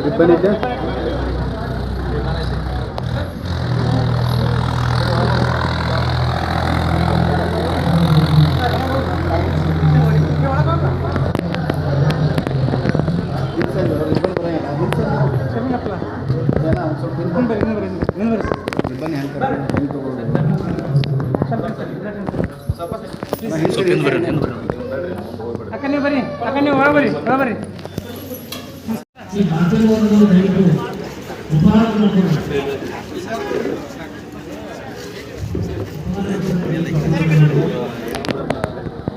Ribbon ಇದೆ. ಅಕ್ಕ ನೀವು ಬರ್ರಿ, ಅಕ್ಕ ನೀವು ಒಳ ಬರ್ರಿ, ಒಳ ಬರ್ರಿ.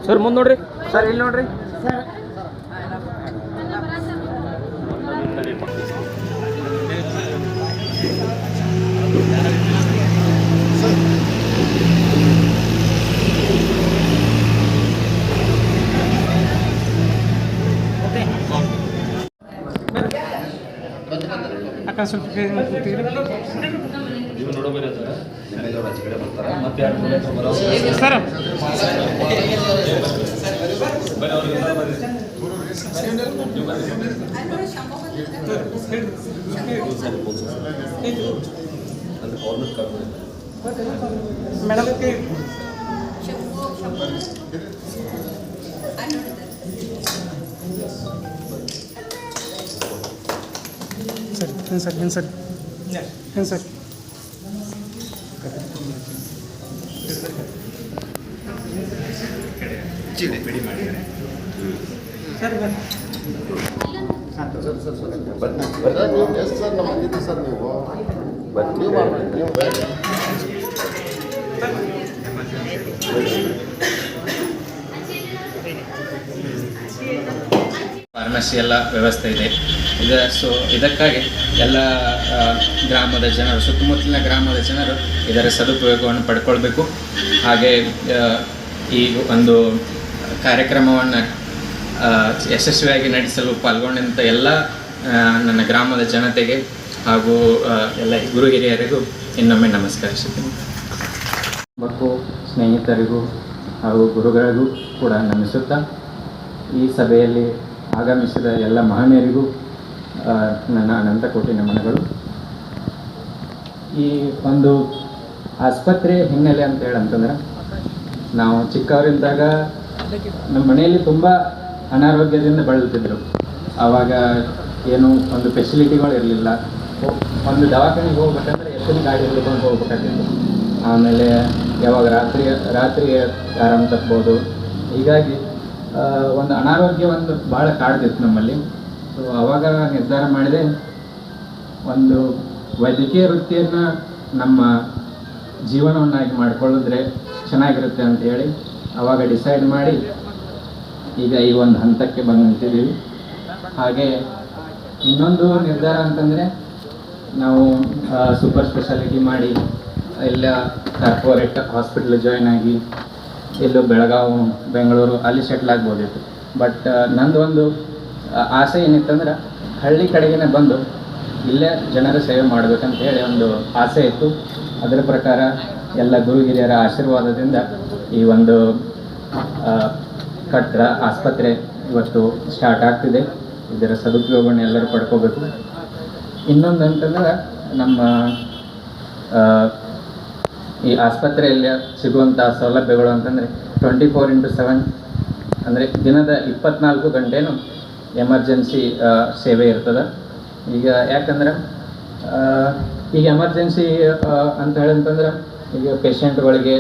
ಸರ್ ಮುಂದೆ ನೋಡ್ರಿ, ಸರ್ ಇಲ್ಲಿ ನೋಡ್ರಿ. ಅಕ್ಕ ಸ್ವಲ್ಪ ಸರ್ ಮೇಡಮ್ ಸರ್ ಏನು ಸರ್ ಏನು ಸರ್ ಸರ್ ನಮ್ಗೆ ಸರ್ ನೀವು ಫಾರ್ಮಸಿ ಎಲ್ಲ ವ್ಯವಸ್ಥೆ ಇದೆ. ಇದಕ್ಕಾಗಿ ಎಲ್ಲ ಗ್ರಾಮದ ಜನರು, ಸುತ್ತಮುತ್ತಲಿನ ಗ್ರಾಮದ ಜನರು ಇದರ ಸದುಪಯೋಗವನ್ನು ಪಡ್ಕೊಳ್ಬೇಕು. ಹಾಗೆ ಈ ಒಂದು ಕಾರ್ಯಕ್ರಮವನ್ನು ಯಶಸ್ವಿಯಾಗಿ ನಡೆಸಲು ಪಾಲ್ಗೊಂಡಂಥ ಎಲ್ಲ ನನ್ನ ಗ್ರಾಮದ ಜನತೆಗೆ ಹಾಗೂ ಎಲ್ಲ ಗುರು ಹಿರಿಯರಿಗೂ ಇನ್ನೊಮ್ಮೆ ನಮಸ್ಕರಿಸುತ್ತೇನೆ. ಮತ್ತು ಸ್ನೇಹಿತರಿಗೂ ಹಾಗೂ ಗುರುಗಳಿಗೂ ಕೂಡ ನಮಿಸುತ್ತಾ, ಈ ಸಭೆಯಲ್ಲಿ ಆಗಮಿಸಿದ ಎಲ್ಲ ಮಹನೀಯರಿಗೂ ನನ್ನ ಅನಂತ ಕೋಟಿ ನಮನಗಳು. ಈ ಒಂದು ಆಸ್ಪತ್ರೆ ಹಿನ್ನೆಲೆ ಅಂತ ಹೇಳಂತಂದ್ರೆ, ನಾವು ಚಿಕ್ಕವರಿದ್ದಾಗ ನಮ್ಮ ಮನೆಯಲ್ಲಿ ತುಂಬ ಅನಾರೋಗ್ಯದಿಂದ ಬಳಲ್ತಿದ್ರು. ಆವಾಗ ಏನು ಒಂದು ಫೆಸಿಲಿಟಿಗಳು ಇರಲಿಲ್ಲ. ಒಂದು ದವಾಖಾನೆಗೆ ಹೋಗ್ಬೇಕಂದ್ರೆ ಎತ್ತಿನ ಗಾಡಿ ಹಿಡ್ಕೊಂಡು ಹೋಗ್ಬೇಕಾಗಿತ್ತು. ಆಮೇಲೆ ಯಾವಾಗ ರಾತ್ರಿ ಆರಾಮ ತಪ್ಬೋದು. ಹೀಗಾಗಿ ಒಂದು ಅನಾರೋಗ್ಯ ಒಂದು ಭಾಳ ಕಾಡ್ತಿತ್ತು ನಮ್ಮಲ್ಲಿ. ಸೊ ಆವಾಗ ನಿರ್ಧಾರ ಮಾಡಿದೆ, ಒಂದು ವೈದ್ಯಕೀಯ ವೃತ್ತಿಯನ್ನು ನಮ್ಮ ಜೀವನವನ್ನಾಗಿ ಮಾಡಿಕೊಳ್ಳಿದ್ರೆ ಚೆನ್ನಾಗಿರುತ್ತೆ ಅಂತ ಹೇಳಿ ಆವಾಗ ಡಿಸೈಡ್ ಮಾಡಿ ಈಗ ಈ ಒಂದು ಹಂತಕ್ಕೆ ಬಂದು ನಿಂತಿದ್ದೀವಿ. ಹಾಗೆ ಇನ್ನೊಂದು ನಿರ್ಧಾರ ಅಂತಂದರೆ, ನಾವು ಸೂಪರ್ ಸ್ಪೆಷಾಲಿಟಿ ಮಾಡಿ ಎಲ್ಲ ಕಾರ್ಪೊರೇಟ್ ಹಾಸ್ಪಿಟ್ಲ್ ಜಾಯ್ನ್ ಆಗಿ ಎಲ್ಲೋ ಬೆಳಗಾವಿ, ಬೆಂಗಳೂರು ಅಲ್ಲಿ ಸೆಟ್ಲ್ ಆಗ್ಬೋದಿತ್ತು. ಬಟ್ ನಂದು ಒಂದು ಆಸೆ ಏನಿತ್ತಂದ್ರೆ, ಹಳ್ಳಿ ಕಡೆಗೇ ಬಂದು ಇಲ್ಲೇ ಜನರ ಸೇವೆ ಮಾಡಬೇಕಂತ ಹೇಳಿ ಒಂದು ಆಸೆ ಇತ್ತು. ಅದರ ಪ್ರಕಾರ ಎಲ್ಲ ಗುರು ಹಿರಿಯರ ಆಶೀರ್ವಾದದಿಂದ ಈ ಒಂದು ಕಟ್ಟಡ ಆಸ್ಪತ್ರೆ ಇವತ್ತು ಸ್ಟಾರ್ಟ್ ಆಗ್ತಿದೆ. ಇದರ ಸದುಪಯೋಗವನ್ನು ಎಲ್ಲರೂ ಪಡ್ಕೋಬೇಕು. ಇನ್ನೊಂದು ಅಂತಂದ್ರೆ, ನಮ್ಮ ಈ ಆಸ್ಪತ್ರೆಯಲ್ಲಿ ಸಿಗುವಂಥ ಸೌಲಭ್ಯಗಳು ಅಂತಂದರೆ 24/7 ಅಂದರೆ ದಿನದ 24 ಗಂಟೆನೂ ಎಮರ್ಜೆನ್ಸಿ ಸೇವೆ ಇರ್ತದೆ. ಈಗ ಯಾಕಂದ್ರೆ ಈಗ ಎಮರ್ಜೆನ್ಸಿ ಅಂತ ಹೇಳಂತಂದ್ರೆ, ಈಗ ಪೇಷಂಟ್ಗಳಿಗೆ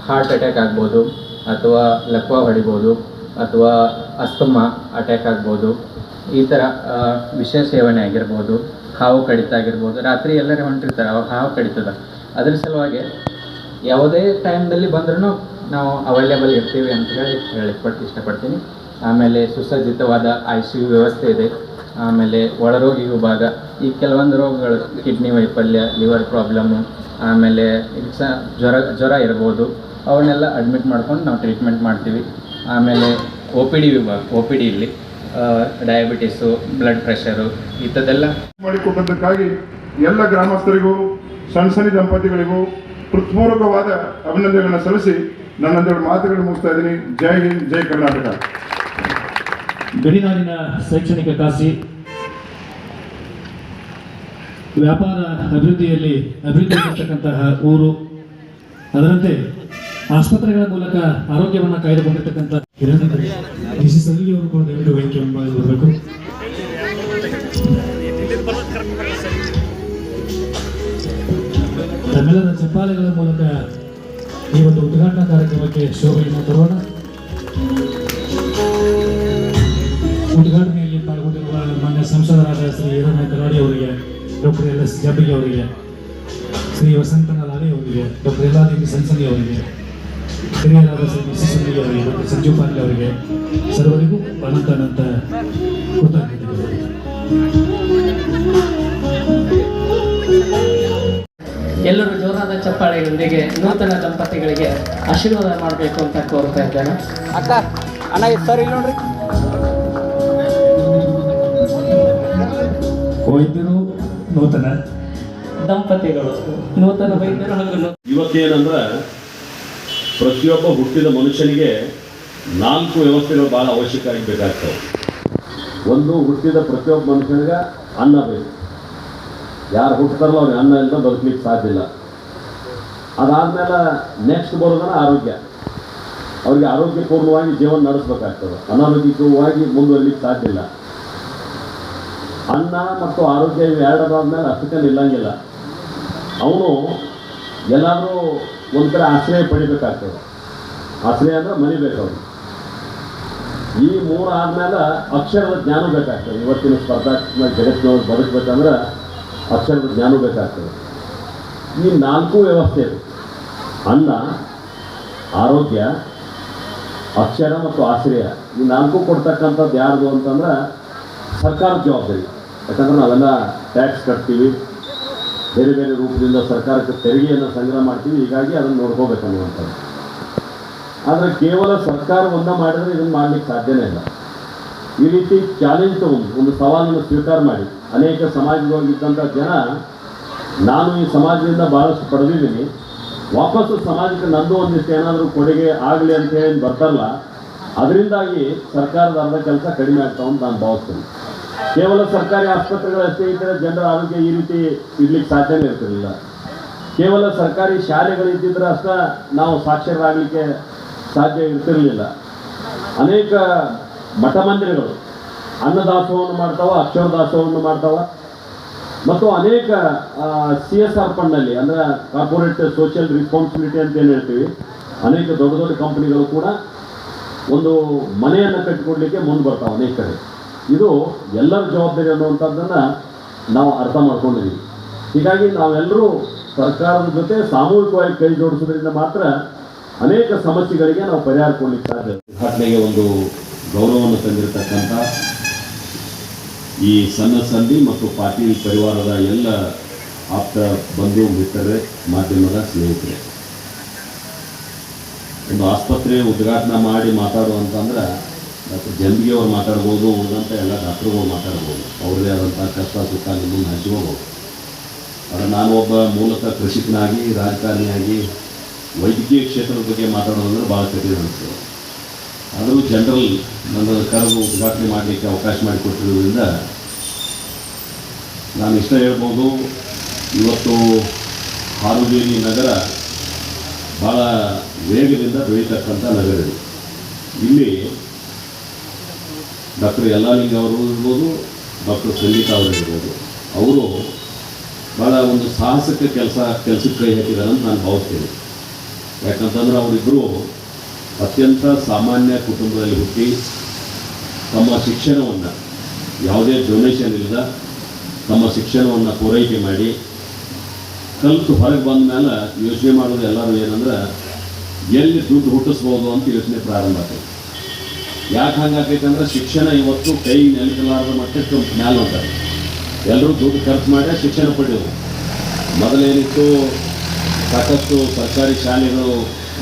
ಹಾರ್ಟ್ ಅಟ್ಯಾಕ್ ಆಗ್ಬೋದು, ಅಥವಾ ಲಕ್ವ ಹೊಡಿಬೋದು, ಅಥವಾ ಅಸ್ತಮಾ ಅಟ್ಯಾಕ್ ಆಗ್ಬೋದು. ಈ ಥರ ವಿಷ ಸೇವನೆ ಆಗಿರ್ಬೋದು, ಹಾವು ಕಡಿತ ಆಗಿರ್ಬೋದು. ರಾತ್ರಿ ಎಲ್ಲರೂ ಹೊಂಟಿರ್ತಾರೆ, ಅವಾಗ ಹಾವು ಕಡಿತದ. ಅದ್ರ ಸಲುವಾಗಿ ಯಾವುದೇ ಟೈಮ್ದಲ್ಲಿ ಬಂದ್ರೂ ನಾವು ಅವೈಲೇಬಲ್ ಇರ್ತೀವಿ ಅಂತ ಹೇಳಕ್ಕೆ ಇಷ್ಟಪಡ್ತೀನಿ. ಆಮೇಲೆ ಸುಸಜ್ಜಿತವಾದ ICU ವ್ಯವಸ್ಥೆ ಇದೆ. ಆಮೇಲೆ ಒಳರೋಗಿ ವಿಭಾಗ, ಈ ಕೆಲವೊಂದು ರೋಗಗಳು, ಕಿಡ್ನಿ ವೈಫಲ್ಯ, ಲಿವರ್ ಪ್ರಾಬ್ಲಮ್ಮು, ಆಮೇಲೆ ಜ್ವರ ಇರ್ಬೋದು, ಅವನ್ನೆಲ್ಲ ಅಡ್ಮಿಟ್ ಮಾಡ್ಕೊಂಡು ನಾವು ಟ್ರೀಟ್ಮೆಂಟ್ ಮಾಡ್ತೀವಿ. ಆಮೇಲೆ OPD ವಿಭಾಗ, OPD ಇಲ್ಲಿ ಡಯಾಬಿಟಿಸು, ಬ್ಲಡ್ ಪ್ರೆಷರು ಇಂಥದ್ದೆಲ್ಲ ಮಾಡಿಕೊಟ್ಟದ್ದಕ್ಕಾಗಿ ಎಲ್ಲ ಗ್ರಾಮಸ್ಥರಿಗೂ, ಸಣ್ಣ ದಂಪತಿಗಳಿಗೂ ಹೃತ್ಪೂರ್ವಕವಾದ ಅಭಿನಂದನೆಗಳನ್ನು ಸಲ್ಲಿಸಿ ನನ್ನೊಂದೆರಡು ಮಾತುಗಳನ್ನು ಮುಗಿಸ್ತಾ ಇದ್ದೀನಿ. ಜೈ ಹಿಂದ್, ಜೈ ಕರ್ನಾಟಕ. ಗಡಿನಾಡಿನ ಶೈಕ್ಷಣಿಕ ಕಾಶಿ, ವ್ಯಾಪಾರ ಅಭಿವೃದ್ಧಿ ಇರತಕ್ಕಂತಹ ಊರು, ಅದರಂತೆ ಆಸ್ಪತ್ರೆಗಳ ಮೂಲಕ ಆರೋಗ್ಯವನ್ನು ಕಾಯ್ದುಕೊಂಡಿರ್ತಕ್ಕಂಥ ಡಿಸಿ ಸಲ್ಲಿಗೆ ಅವರು ಕೂಡ ದಯವಿಟ್ಟು ವೇದಿಕೆ ಬರಬೇಕು. ತಮ್ಮೆಲ್ಲರ ಚಪ್ಪಾಳೆಗಳ ಮೂಲಕ ಈ ಒಂದು ಉದ್ಘಾಟನಾ ಕಾರ್ಯಕ್ರಮಕ್ಕೆ ಶೋಭೆಯನ್ನು ತರೋಣ. ಉದ್ಘಾಟನೆಯಲ್ಲಿ ಪಾಲ್ಗೊಂಡಿರುವ ಮಾನ್ಯ ಸಂಸದರಾದ ಶ್ರೀ ಈರಣ್ಣ ಕರಾಡಿ ಅವರಿಗೆ, ಡಾಕ್ಟರ್ ಎಲ್ ಎಸ್ ಜಬ್ಬಿಗೆ ಅವರಿಗೆ, ಶ್ರೀ ವಸಂತನ ಲಾಲೆ ಅವರಿಗೆ, ಡಾಕ್ಟರ್ ಯಲ್ಲಾದೇವಿ ಸನ್ಸನಿ ಅವರಿಗೆ, ಹಿರಿಯರಾದ ಶ್ರೀ ಮಿಸಿ ಸನ್ನಿಗೆ ಅವರಿಗೆ, ಡಾಕ್ಟರ್ ಸಂಜೀವ್ ಪಾಂಡೆ ಅವರಿಗೆ, ಸರ್ವರಿಗೂ ಅನಂತ ಕೃತಜ್ಞತೆಗಳು. ಎಲ್ಲರೂ ಜೋರಾದ ಚಪ್ಪಾಳೆಗಳೊಂದಿಗೆ ನೂತನ ದಂಪತಿಗಳಿಗೆ ಆಶೀರ್ವಾದ ಮಾಡಬೇಕು ಅಂತ ಕೋರ್ತಾ ಇದ್ದೇನೆ. ಅಕ್ಕ ಅಣ್ಣ ಸರ್ ಇಲ್ಲಿ ನೋಡ್ರಿ. ವೈದ್ಯರು ನೂತನ ದಂಪತಿಗಳು, ನೂತನ ವೈದ್ಯರು ಹಾಗೂ ಇವತ್ತೇನಂದ್ರೆ ಪ್ರತಿಯೊಬ್ಬ ಹುಟ್ಟಿದ ಮನುಷ್ಯನಿಗೆ 4 ವ್ಯವಸ್ಥೆಗಳು ಭಾಳ ಅವಶ್ಯಕ ಬೇಕಾಗ್ತವೆ. ಒಂದು, ಹುಟ್ಟಿದ ಪ್ರತಿಯೊಬ್ಬ ಮನುಷ್ಯನಿಗೆ ಅನ್ನ ಬೇಕು. ಯಾರು ಹುಟ್ಟತಾರಲ್ಲ ಅವ್ರಿಗೆ ಅನ್ನ ಇಲ್ಲದ ಬದುಕಲಿಕ್ಕೆ ಸಾಧ್ಯ ಇಲ್ಲ. ಅದಾದಮೇಲೆ ನೆಕ್ಸ್ಟ್ ಬರೋದನ್ನ ಆರೋಗ್ಯ. ಅವ್ರಿಗೆ ಆರೋಗ್ಯಪೂರ್ಣವಾಗಿ ಜೀವನ ನಡೆಸಬೇಕಾಗ್ತದೆ. ಅನಾರೋಗ್ಯವಾಗಿ ಮುಂದುವರಿಲಿಕ್ಕೆ ಸಾಧ್ಯ ಇಲ್ಲ. ಅನ್ನ ಮತ್ತು ಆರೋಗ್ಯ ಇವು ಎರಡರಾದ್ಮೇಲೆ ಅಷ್ಟಕ್ಕೆ ನಿಲ್ಲಂಗಿಲ್ಲ. ಅವನು ಎಲ್ಲಾದರೂ ಒಂದು ಕಡೆ ಆಶ್ರಯ ಪಡಿಬೇಕಾಗ್ತದೆ. ಆಶ್ರಯ ಅಂದರೆ ಮನೆ ಬೇಕು ಅವ್ರಿಗೆ. ಈ 3 ಆದಮೇಲೆ ಅಕ್ಷರದ ಜ್ಞಾನ ಬೇಕಾಗ್ತದೆ. ಇವತ್ತಿನ ಸ್ಪರ್ಧಾತ್ಮಕ ಜಗತ್ತಿನವ್ರು ಬದುಕಬೇಕಂದ್ರೆ ಅಕ್ಷರದ ಜ್ಞಾನ ಬೇಕಾಗ್ತದೆ. ಈ 4 ವ್ಯವಸ್ಥೆ ಇದೆ: ಅನ್ನ, ಆರೋಗ್ಯ, ಅಕ್ಷರ ಮತ್ತು ಆಶ್ರಯ. ಈ 4 ಕೊಡ್ತಕ್ಕಂಥದ್ದು ಯಾರ್ದು ಅಂತಂದ್ರೆ ಸರ್ಕಾರದ ಜವಾಬ್ದಾರಿ. ಯಾಕಂದ್ರೆ ನಾವೆಲ್ಲ ಟ್ಯಾಕ್ಸ್ ಕಟ್ತೀವಿ, ಬೇರೆ ಬೇರೆ ರೂಪದಿಂದ ಸರ್ಕಾರಕ್ಕೆ ತೆರಿಗೆಯನ್ನು ಸಂಗ್ರಹ ಮಾಡ್ತೀವಿ. ಹೀಗಾಗಿ ಅದನ್ನು ನೋಡ್ಕೋಬೇಕನ್ನುವಂಥದ್ದು. ಆದರೆ ಕೇವಲ ಸರ್ಕಾರ ಒಂದ ಮಾಡಿದರೆ ಇದನ್ನು ಮಾಡಲಿಕ್ಕೆ ಸಾಧ್ಯನೇ ಇಲ್ಲ. ಈ ರೀತಿ ಚಾಲೆಂಜ್ ತಗೊಂಡು ಒಂದು ಸವಾಲನ್ನು ಸ್ವೀಕಾರ ಮಾಡಿ ಅನೇಕ ಸಮಾಜದೊಳಗಿದ್ದಂಥ ಜನ, ನಾನು ಈ ಸಮಾಜದಿಂದ ಭಾಳಷ್ಟು ಪಡೆದಿದ್ದೀನಿ, ವಾಪಸ್ಸು ಸಮಾಜಕ್ಕೆ ನಂದು ಒಂದಿಷ್ಟು ಏನಾದರೂ ಕೊಡುಗೆ ಆಗಲಿ ಅಂತ ಹೇಳಿ ಬರ್ತಾರಲ್ಲ, ಅದರಿಂದಾಗಿ ಸರ್ಕಾರದ ಅರ್ಧ ಕೆಲಸ ಕಡಿಮೆ ಆಗ್ತಾವ ಅಂತ ನಾನು ಭಾವಿಸ್ತೀನಿ. ಕೇವಲ ಸರ್ಕಾರಿ ಆಸ್ಪತ್ರೆಗಳಷ್ಟೇ ಇದ್ದರೆ ಜನರ ಆರೋಗ್ಯ ಈ ರೀತಿ ಇರ್ಲಿಕ್ಕೆ ಸಾಧ್ಯನೇ ಇರ್ತಿರಲಿಲ್ಲ. ಕೇವಲ ಸರ್ಕಾರಿ ಶಾಲೆಗಳಿದ್ದಿದ್ರೆ ಅಷ್ಟೇ ನಾವು ಸಾಕ್ಷರರಾಗಲಿಕ್ಕೆ ಸಾಧ್ಯ ಇರ್ತಿರಲಿಲ್ಲ. ಅನೇಕ ಮಠ ಮಂದಿರಗಳು ಅನ್ನದಾಸೋಹವನ್ನು ಮಾಡ್ತಾವ, ಅಕ್ಷರ ದಾಸೋಹವನ್ನು ಮಾಡ್ತಾವ. ಮತ್ತು ಅನೇಕ CSR ಫಂಡ್ನಲ್ಲಿ, ಅಂದರೆ ಕಾರ್ಪೊರೇಟ್ ಸೋಷಿಯಲ್ ರೆಸ್ಪಾನ್ಸಿಬಿಲಿಟಿ ಅಂತ ಏನು ಹೇಳ್ತೀವಿ, ಅನೇಕ ದೊಡ್ಡ ದೊಡ್ಡ ಕಂಪನಿಗಳು ಕೂಡ ಒಂದು ಮನೆಯನ್ನು ಕಟ್ಟಿಕೊಡ್ಲಿಕ್ಕೆ ಮುಂದೆ ಬರ್ತಾವೆ ಅನೇಕ ಕಡೆ. ಇದು ಎಲ್ಲರ ಜವಾಬ್ದಾರಿ ಅನ್ನುವಂಥದ್ದನ್ನು ನಾವು ಅರ್ಥ ಮಾಡ್ಕೊಂಡಿದ್ದೀವಿ. ಹೀಗಾಗಿ ನಾವೆಲ್ಲರೂ ಸರ್ಕಾರದ ಜೊತೆ ಸಾಮೂಹಿಕವಾಗಿ ಕೈ ಜೋಡಿಸೋದ್ರಿಂದ ಮಾತ್ರ ಅನೇಕ ಸಮಸ್ಯೆಗಳಿಗೆ ನಾವು ಪರಿಹಾರ ಕೊಡಲಿಕ್ಕೆ ಸಾಧ್ಯ. ಉದ್ಘಾಟನೆಗೆ ಒಂದು ಗೌರವವನ್ನು ತಂದಿರತಕ್ಕಂಥ ಈ ಸಣ್ಣ ಸಂಧಿ ಮತ್ತು ಪಾಟೀಲ್ ಪರಿವಾರದ ಎಲ್ಲ ಆಪ್ತ ಬಂಧು ಮಿತ್ರರೇ, ಮಾಧ್ಯಮದ ಸ್ನೇಹಿತರೆ, ಒಂದು ಆಸ್ಪತ್ರೆ ಉದ್ಘಾಟನೆ ಮಾಡಿ ಮಾತಾಡುವಂತಂದ್ರೆ ಡಾಕ್ಟರ್ ಜಂಬಿಗೆ ಅವ್ರು ಮಾತಾಡ್ಬೋದು, ಉಳಿದಂಥ ಎಲ್ಲ ಡಾಕ್ಟ್ರುಗಳು ಮಾತಾಡ್ಬೋದು, ಅವ್ರದೇ ಆದಂಥ ಕಷ್ಟ ಸುಖ ನಿಮ್ಮನ್ನು ಹಂಚ್ಕೋಬೋದು. ಆದರೆ ನಾನು ಒಬ್ಬ ಮೂಲತಃ ಕೃಷಿಕನಾಗಿ, ರಾಜಕಾರಣಿಯಾಗಿ, ವೈದ್ಯಕೀಯ ಕ್ಷೇತ್ರದ ಬಗ್ಗೆ ಮಾತಾಡೋದಂದ್ರೆ ಭಾಳ ಕಠಿಣ ಅನಿಸ್ತದೆ. ಆದರೂ ಜನರಲ್ ನನ್ನ ಕರೆದು ಉದ್ಘಾಟನೆ ಮಾಡಲಿಕ್ಕೆ ಅವಕಾಶ ಮಾಡಿಕೊಟ್ಟಿರೋದ್ರಿಂದ ನಾನು ಇಷ್ಟ ಹೇಳ್ಬೋದು, ಇವತ್ತು ಹಾರುಗೇರಿ ನಗರ ಭಾಳ ವೇಗದಿಂದ ಬೆಳೀತಕ್ಕಂಥ ನಗರ ಇದೆ. ಇಲ್ಲಿ ಡಾಕ್ಟರ್ ಯಲ್ಲಾಲಿಂಗ ಅವರು ಇರ್ಬೋದು, ಡಾಕ್ಟರ್ ಸಂಗೀತಾ ಅವರು ಇರ್ಬೋದು, ಅವರು ಭಾಳ ಒಂದು ಸಾಹಸಕ್ಕೆ ಕೆಲಸಕ್ಕೆ ಕೈ ಹಾಕಿದ್ದಾರೆ ಅಂತ ನಾನು ಭಾವಿಸ್ತೀನಿ. ಯಾಕಂತಂದ್ರೆ ಅವರಿಬ್ಬರು ಅತ್ಯಂತ ಸಾಮಾನ್ಯ ಕುಟುಂಬದಲ್ಲಿ ಹುಟ್ಟಿ ತಮ್ಮ ಶಿಕ್ಷಣವನ್ನು ಯಾವುದೇ ಡೊನೇಷನ್ ಇಲ್ಲದ ತಮ್ಮ ಶಿಕ್ಷಣವನ್ನು ಪೂರೈಕೆ ಮಾಡಿ ಕಲಿತು ಹೊರಗೆ ಬಂದ ಮೇಲೆ ಯೋಚನೆ ಮಾಡೋದು ಎಲ್ಲರೂ ಏನಂದ್ರೆ ಎಲ್ಲಿ ದುಡ್ಡು ಹುಟ್ಟಿಸ್ಬೋದು ಅಂತ ಯೋಚನೆ ಪ್ರಾರಂಭ ಆಗ್ತದೆ. ಯಾಕೆ ಹಂಗಾಗೈತಂದ್ರೆ ಶಿಕ್ಷಣ ಇವತ್ತು ಕೈ ನೆಲಕಲಾರದ ಮಟ್ಟಕ್ಕೆ ಮ್ಯಾಲೆ ಹೊಂಟಾರೆ. ಎಲ್ಲರೂ ದುಡ್ಡು ಖರ್ಚು ಮಾಡಿ ಶಿಕ್ಷಣ ಪಡೆಯೋದು. ಮೊದಲೇನಿತ್ತು, ಸಾಕಷ್ಟು ಸರ್ಕಾರಿ ಶಾಲೆಗಳು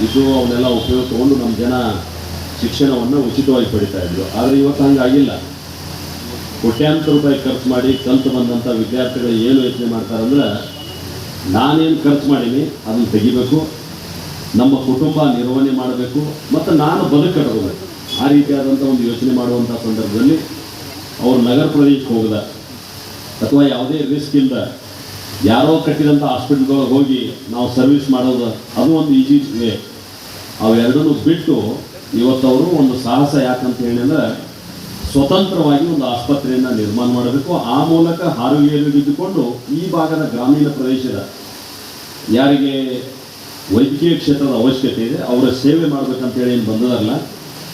ಇದು ಅವನ್ನೆಲ್ಲ ಉಪಯೋಗ ತೊಗೊಂಡು ನಮ್ಮ ಜನ ಶಿಕ್ಷಣವನ್ನು ಉಚಿತವಾಗಿ ಪಡಿತಾ ಇದ್ರು. ಆದರೆ ಇವತ್ತು ಹಂಗಾಗಿಲ್ಲ. ಕೋಟ್ಯಾಂತರ ರೂಪಾಯಿ ಖರ್ಚು ಮಾಡಿ ಕಲಿತು ಬಂದಂಥ ವಿದ್ಯಾರ್ಥಿಗಳು ಏನು ಯೋಚನೆ ಮಾಡ್ತಾರಂದ್ರೆ ನಾನೇನು ಖರ್ಚು ಮಾಡೀನಿ ಅದನ್ನು ತೆಗಿಬೇಕು, ನಮ್ಮ ಕುಟುಂಬ ನಿರ್ವಹಣೆ ಮಾಡಬೇಕು ಮತ್ತು ನಾನು ಬದುಕಬೇಕು. ಆ ರೀತಿಯಾದಂಥ ಒಂದು ಯೋಚನೆ ಮಾಡುವಂಥ ಸಂದರ್ಭದಲ್ಲಿ ಅವರು ನಗರ ಪ್ರದೇಶಕ್ಕೆ ಹೋಗದ ಅಥವಾ ಯಾವುದೇ ರಿಸ್ಕ್ ಇಲ್ಲದ ಯಾರೋ ಕಟ್ಟಿದಂಥ ಹಾಸ್ಪಿಟ್ಲ್ಗಳಿಗೆ ಹೋಗಿ ನಾವು ಸರ್ವಿಸ್ ಮಾಡೋದು ಅದು ಒಂದು ಈಜಿ ವೇ. ಅವೆರಡನ್ನೂ ಬಿಟ್ಟು ಇವತ್ತವರು ಒಂದು ಸಾಹಸ ಯಾಕಂತ ಹೇಳಿದ್ರೆ ಸ್ವತಂತ್ರವಾಗಿ ಒಂದು ಆಸ್ಪತ್ರೆಯನ್ನು ನಿರ್ಮಾಣ ಮಾಡಬೇಕು. ಆ ಮೂಲಕ ಆರೋಗ್ಯದಲ್ಲಿದ್ದುಕೊಂಡು ಈ ಭಾಗದ ಗ್ರಾಮೀಣ ಪ್ರದೇಶದ ಯಾರಿಗೆ ವೈದ್ಯಕೀಯ ಕ್ಷೇತ್ರದ ಅವಶ್ಯಕತೆ ಇದೆ ಅವರ ಸೇವೆ ಮಾಡಬೇಕಂತೇಳಿ ಏನು ಬಂದದಲ್ಲ,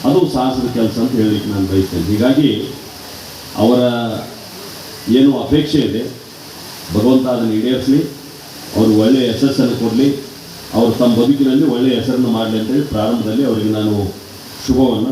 ಅದು ಸಾಹಸದ ಕೆಲಸ ಅಂತ ಹೇಳಲಿಕ್ಕೆ ನಾನು ಬಯಸ್ತೇನೆ. ಹೀಗಾಗಿ ಅವರ ಏನು ಅಪೇಕ್ಷೆ ಇದೆ ಭಗವಂತ ಅದನ್ನು ಈಡೇರಿಸಲಿ, ಅವರು ಒಳ್ಳೆಯ ಯಶಸ್ಸನ್ನು ಕೊಡಲಿ, ಅವರು ತಮ್ಮ ಬದುಕಿನಲ್ಲಿ ಒಳ್ಳೆಯ ಹೆಸರನ್ನು ಮಾಡಲಿ ಅಂತೇಳಿ ಪ್ರಾರಂಭದಲ್ಲಿ ಅವರಿಗೆ ನಾನು ಶುಭವನ್ನು